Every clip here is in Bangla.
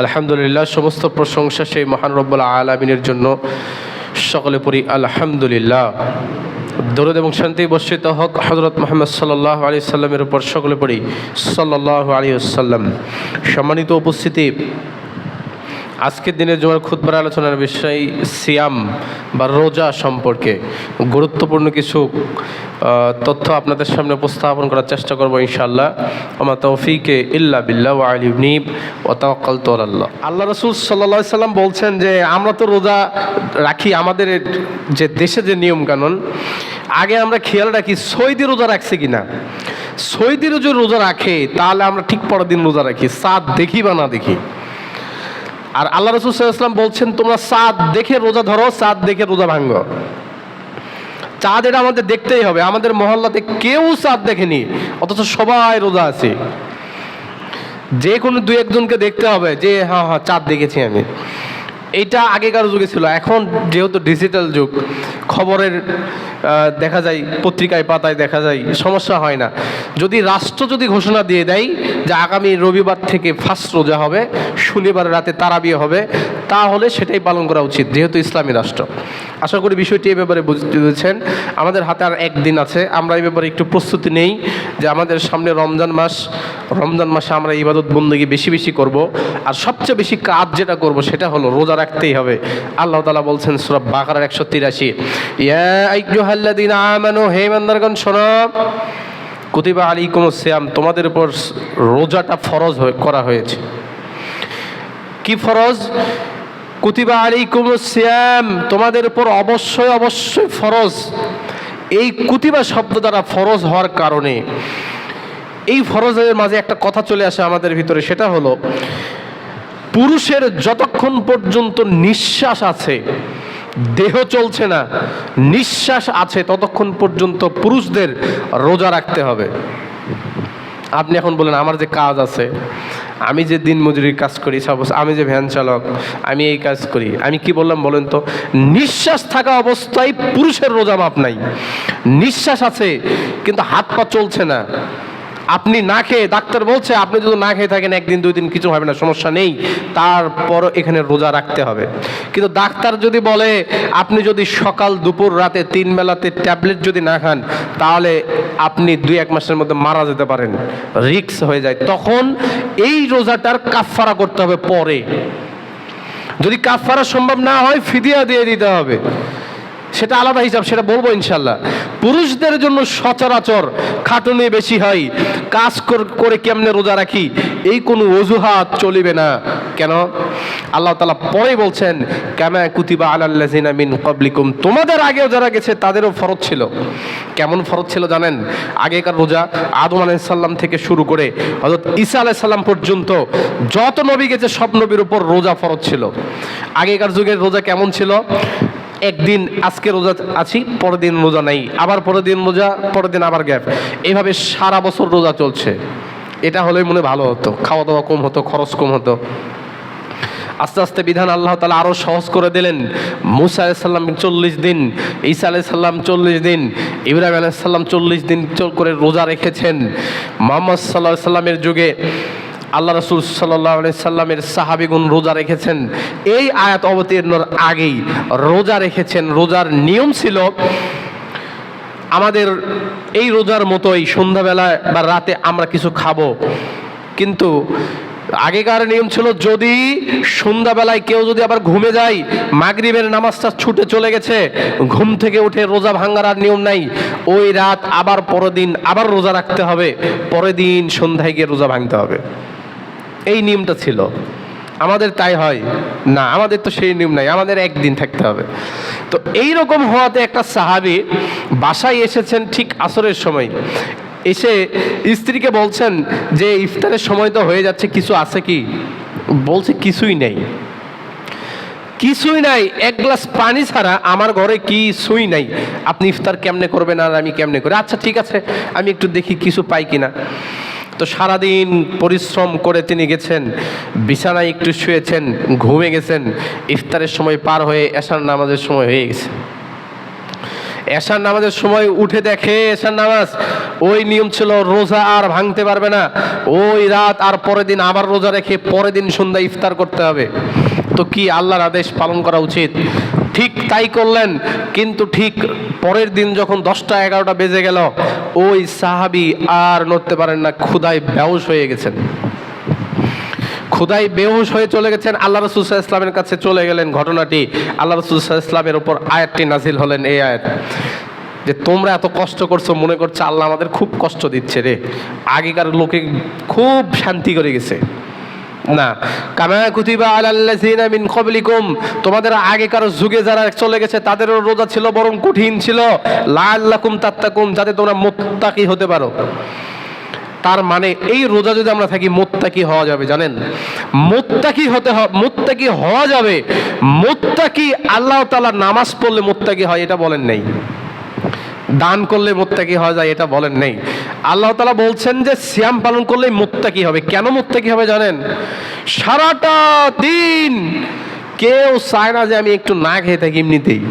আলহামদুলিল্লাহ, সমস্ত প্রশংসা সেই মহান রব্বুল আলামিনের জন্য। সকলে পড়ি আলহামদুলিল্লাহ। দরুদ এবং শান্তি বর্ষিত হক হযরত মুহাম্মদ সাল্লাল্লাহু আলাইহি সাল্লামের উপর। সকলে পড়ি সাল্লাল্লাহু আলাইহি ওয়াসাল্লাম। সম্মানিত উপস্থিতি, আজকের দিনের জুমার খুতবার আলোচনার বিষয় সিয়াম বা রোজা সম্পর্কে গুরুত্বপূর্ণ কিছু তথ্য আপনাদের সামনে উপস্থাপন করার চেষ্টা করব ইনশাআল্লাহ। আমা তৌফিকে ইল্লা বিল্লাহ ওয়া আলাইহি ওয়া তাওয়াক্কালতু আলাল্লাহ। আল্লাহ রাসূল সাল্লাল্লাহু আলাইহি সাল্লাম বলছেন যে আমরা তো রোজা রাখি, আমাদের যে দেশে যে নিয়ম কানুন, আগে আমরা খেয়াল রাখি সৌদি রোজা রাখছে কিনা। সৌদি রোজা রাখে তাহলে আমরা ঠিক পরের দিন রোজা রাখি, চাঁদ দেখি বা না দেখি। আর আল্লাহ রাসূল সাল্লাল্লাহু আলাইহি ওয়াসাল্লাম বলছেন তোমরা চাঁদ দেখে রোজা ধরো, চাঁদ দেখে রোজা ভাঙো। চাঁদ এটা আমাদের দেখতেই হবে। আমাদের মহল্লাতে কেউ চাঁদ দেখেনি, অথচ সবাই রোজা আছে। যে কোনো দুই একজনকে দেখতে হবে যে হ্যাঁ চাঁদ দেখেছি আমি। এইটা আগেকার যুগে ছিল। এখন যেহেতু ডিজিটাল যুগ, খবরের দেখা যায়, পত্রিকায় পাতায় দেখা যায়, সমস্যা হয় না। যদি রাষ্ট্র ঘোষণা দিয়ে দেয় যে আগামী রবিবার থেকে ফার্স্ট রোজা হবে, শনিবার রাতে তারাবি হবে, তাহলে সেটাই পালন করা উচিত, যেহেতু ইসলামী রাষ্ট্র। আশা করি বিষয়টি এই ব্যাপারে বুঝেছেন। আমাদের হাতে আর একদিন আছে, আমরা এই ব্যাপারে একটু প্রস্তুতি নেই যে আমাদের সামনে রমজান মাসে আমরা ইবাদত বন্দেগী বেশি বেশি করব। আর সবচেয়ে বেশি কাজ যেটা করব সেটা হলো রোজা রাখতেই হবে। আল্লাহ তাআলা বলছেন সূরা বাকারার 183, ইয়া আইয়ুহাল্লাযীনা আমানু, হে ইমানদারগণ শোনো, কুতিবা আলাইকুমুস সিয়াম, তোমাদের উপর রোজাটা ফরজ করা হয়েছে। কি ফরজ? কুতিবা আলাইকুমুস সিয়াম, তোমাদের উপর অবশ্যই ফরজ। এই কুতিবা শব্দ দ্বারা ফরজ হওয়ার কারণে এই ফরজের মাঝে একটা কথা চলে আসে আমাদের ভিতরে, সেটা হলো পুরুষের যতক্ষণ পর্যন্ত নিঃশ্বাস আছে, দেহ চলছে না, নিঃশ্বাস আছে, ততক্ষণ পর্যন্ত পুরুষদের রোজা রাখতে হবে। আপনি এখন বলেন আমার যে কাজ আছে, আমি যে দিন মজুরির কাজ করি, সাপোজ আমি যে ভ্যান চালক, আমি এই কাজ করি, আমি কি বললাম বলেন তো? নিঃশ্বাস থাকা অবস্থায় পুরুষের রোজা মাপ নাই। নিঃশ্বাস আছে কিন্তু হাত পা চলছে না, আপনি না খেয়ে, ডাক্তার বলছে আপনি যদি না খেয়ে থাকেন একদিন দুই দিন কিছু হবে না, সমস্যা নেই, তারপর এখানে রোজা রাখতে হবে। কিন্তু ডাক্তার যদি বলে আপনি যদি সকাল দুপুর রাতে 3 বেলাতে ট্যাবলেট যদি না খান, তাহলে আপনি 2-1 মাসের মধ্যে মারা যেতে পারেন, রিস্ক হয়ে যায়, তখন এই রোজাটার কাফারা করতে হবে পরে। যদি কাফারা সম্ভব না হয় ফিদিয়া দিয়ে দিতে হবে, সেটা আলাদা হিসাব, সেটা বলবো ইনশাল্লাহ। পুরুষদের জন্য সচরাচর খাটুনি বেশি হয়, কাজ করে কেমনে রোজা রাখি, এই কোনো অজুহাত চলিবে না। কেন? আল্লাহ তাআলা পরে বলছেন কামা কুতিবা আলাল্লাযিনা মিন ক্বাবলিকুম, তোমাদের আগেও যারা গেছে তাদেরও ফরজ ছিল। কেমন ফরজ ছিল জানেন? আগেকার রোজা আদম আলাইহিস সালাম থেকে শুরু করে হযরত ঈসা আলাইহিস সালাম পর্যন্ত যত নবী গেছে সব নবীর উপর রোজা ফরজ ছিল। আগেকার যুগের রোজা কেমন ছিল? একদিন আজকে রোজা আছি, পরের দিন রোজা নাই, আবার পরের দিন রোজা, পরের দিন আবার গ্যাপ, এইভাবে সারা বছর রোজা চলছে। এটা হলেই মনে ভালো হতো, খাওয়া দাওয়া কম হতো, খরচ কম হতো। আস্তে আস্তে বিধান আল্লাহ তাআলা আরও সহজ করে দিলেন। মুসা আলাইহিস সালাম 40 দিন, ঈসা আলাইহিস সালাম 40 দিন, ইব্রাহিম আলাইহিস সালাম 40 দিন করে রোজা রেখেছেন। মুহাম্মদ সাল্লাল্লাহু আলাইহি সাল্লামের যুগে আল্লাহ রাসূল সাল্লাল্লাহু আলাইহি সাল্লামের সাহাবীগণ রোজা রেখেছেন। এই আয়াত অবতীর্ণর আগেই রোজা রেখেছেন। রোজার নিয়ম ছিল আমাদের এই রোজার মতোই সন্ধ্যাবেলা বা রাতে আমরা কিছু খাবো, কিন্তু আগেকার নিয়ম ছিল যদি সন্ধ্যাবেলায় কেউ যদি আবার ঘুমে যায়, মাগরিবের নামাজটা ছুটে চলে গেছে, ঘুম থেকে উঠে রোজা ভাঙার আর নিয়ম নাই, ওই রাত আবার পরের দিন আবার রোজা রাখতে হবে, পরের দিন সন্ধ্যায় গিয়ে রোজা ভাঙতে হবে। এই নিয়মটা ছিল। আমাদের তাই হয় না, আমাদের তো সেই নিয়ম নাই, আমাদের একদিন থাকতে হবে। তো এই রকম হওয়াতে একটা সাহাবী বাসায় এসেছেন ঠিক আসরের সময়, এসে স্ত্রীকে বলছেন যে ইফতারের সময় তো হয়ে যাচ্ছে, কিছু আছে কি? বলছে কিছুই নেই, কিছুই নাই, 1 গ্লাস পানি ছাড়া আমার ঘরে কিছুই নাই, আপনি ইফতার কেমনে করবেন আর আমি কেমনে করি? আচ্ছা ঠিক আছে, আমি একটু দেখি কিছু পাই কিনা। তো সারাদিন পরিশ্রম করে তিনি গেছেন, বিছানায় একটু শুয়েছেন, ঘুমে গেছেন, ইফতারের সময় পার হয়ে এশার নামাজের সময় হয়ে গেছে। এশার নামাজের সময় উঠে দেখে এশার নামাজ, ওই নিয়ম ছিল রোজা আর ভাঙতে পারবে না, ওই রাত আর পরের দিন আবার রোজা রেখে পরের দিন সন্ধ্যা ইফতার করতে হবে। তো কি আল্লাহর আদেশ পালন করা উচিত, ঠিক তাই করলেন। কিন্তু ঠিক পরের দিন যখন 10টা 11টা বেজে গেল, ওই সাহাবী আর নড়তে পারেন না, ক্ষুধায় বেহুশ হয়ে গেছেন। ক্ষুধায় বেহুশ হয়ে চলে গেছেন, আল্লাহ রাসূল সাল্লাল্লাহু আলাইহি ওয়াসাল্লামের কাছে চলে গেলেন। ঘটনাটি আল্লাহ রাসূল সাল্লাল্লাহু আলাইহি ওয়াসাল্লামের উপর আয়াতটি নাজিল হলেন, এই আয়াত যে তোমরা এত কষ্ট করছো, মনে করছো আল্লাহ আমাদের খুব কষ্ট দিচ্ছে রে। আগেকার লোকে খুব শান্তি করে গেছে না, কামা কুতিবা আলাল্লাযিনা মিন ক্বাবলিকুম, তোমাদের আগেকার যুগে যারা চলে গেছে তাদেরও রোজা ছিল, বরং কঠিন ছিল, লাআল্লাকুম তাত্তাকুন, যাতে তোমরা মুত্তাকি হতে পারো। তার মানে এই রোজা যদি আমরা থাকি, মুত্তাকি হওয়া যাবে। জানেন, মুত্তাকি হতে হবে, মুত্তাকি হওয়া যাবে। মুত্তাকি আল্লাহ তাআলা নামাজ পড়লে মুত্তাকি হয় এটা বলেন নাই, দান করলে মুত্তাকি হওয়া যায় এটা বলেন নেই। আল্লাহ তাআলা বলছেন যে সিয়াম পালন করলেই মুত্তাকি হবে। কেন মুত্তাকি হবে জানেন? সারাটা দিন কেউ চায় না যে আমি একটু না খেয়ে থাকি এমনিতেই।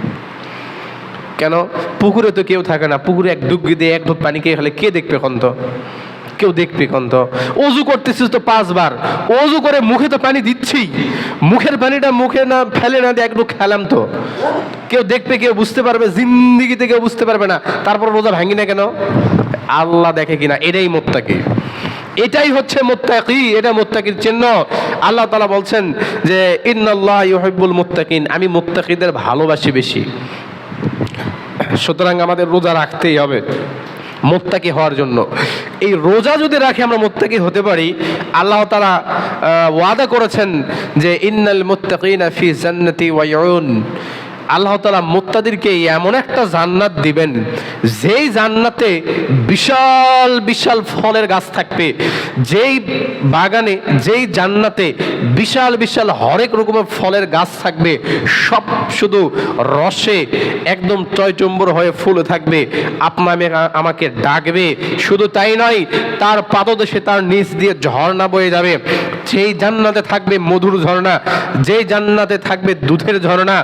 কেন? পুকুরে তো কেউ থাকে না, পুকুরে এক ডুব দিয়ে এক ঢোক পানি খেয়ে ফেলে, কে দেখবে কন্ত? কেউ দেখবে কন্ত? অজু করতেছিস তো 5 বার, অজু করে মুখে তো পানি দিচ্ছি, মুখের পানিটা মুখে না ফেলে না দিয়ে একটু খেলাম, তো কেউ দেখবে, কেউ বুঝতে পারবে? জিন্দিগিতে কেউ বুঝতে পারবে না। তারপর রোজা ভাঙি না কেন? আল্লাহ দেখে কিনা, এটাই মুত্তাকি, এটাই হচ্ছে মুত্তাকি, এটা মুত্তাকির চিহ্ন। আল্লাহ তাআলা বলছেন যে ইন্নাল্লাহ ইউহিব্বুল মুত্তাকিন, আমি মুত্তাকিদের ভালোবাসি বেশি। সুতরাং আমাদের রোজা রাখতেই হবে মুত্তাকি হওয়ার জন্য। এই রোজা যদি রাখি আমরা মুত্তাকি হতে পারি, আল্লাহ তাআলা ওয়াদা করেছেন যে ইন্নাল মুত্তাকিনা ফি জান্নাতি ওয়া ইউন, আল্লাহ তাআলা মুত্তাকিদেরকে এমন একটা জান্নাত দিবেন, যেই জান্নাতে বিশাল বিশাল ফলের গাছ থাকবে, যেই বাগানে, যেই জান্নাতে বিশাল বিশাল হরেক রকমের ফলের গাছ থাকবে, সব শুধু রসে একদম টয়টম্বুর হয়ে ফুলে থাকবে, আপনাকে আমাকে ডাকবে। শুধু তাই নয়, তার পাদদেশে তার নিচ দিয়ে ঝর্ণা বয়ে যাবে। যেই জান্নাতে থাকবে মধুর ঝর্ণা, যেই জান্নাতে থাকবে দুধের ঝর্ণা,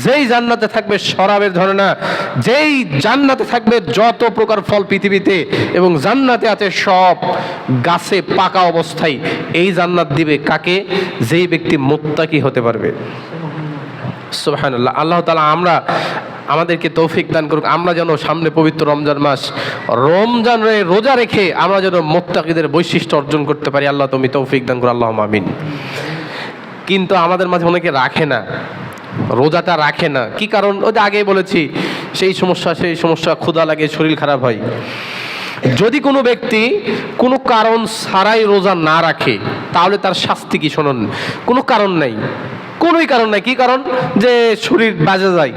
যেই জান্নাতে থাকবে শরাবের ঝর্ণা, যেই জান্নাতে থাকবে যত প্রকার ফল পৃথিবীতে এবং জান্নাতে আছে সব গাছে পাকা অবস্থায়, এই জান্নাত দিবে কাকে? যেই ব্যক্তি মুত্তাকি হতে পারবে। সুবহানাল্লাহ। আল্লাহ তাআলা আমাদেরকে তৌফিক দান করুক, আমরা যেন সামনে পবিত্র রমজান মাস, রমজানে রোজা রেখে আমরা যেন মুত্তাকিদের বৈশিষ্ট্য অর্জন করতে পারি। আল্লাহ তুমি তৌফিক দান করো, আল্লাহুম্মা আমিন। কিন্তু আমাদের মাঝে অনেকে রাখে না, রোজাটা রাখে না। কি কারণ? ওই যে আগেই বলেছি, সেই সমস্যা, ক্ষুধা লাগে, শরীর খারাপ হয়। যদি কোনো ব্যক্তি কোনো কারণ ছাড়াই রোজা না রাখে, তাহলে তার শাস্তি কি শুনুন। কোনো কারণ নাই, কোনোই কারণ নাই। কি কারণ? যে শরীর বাজে যায়,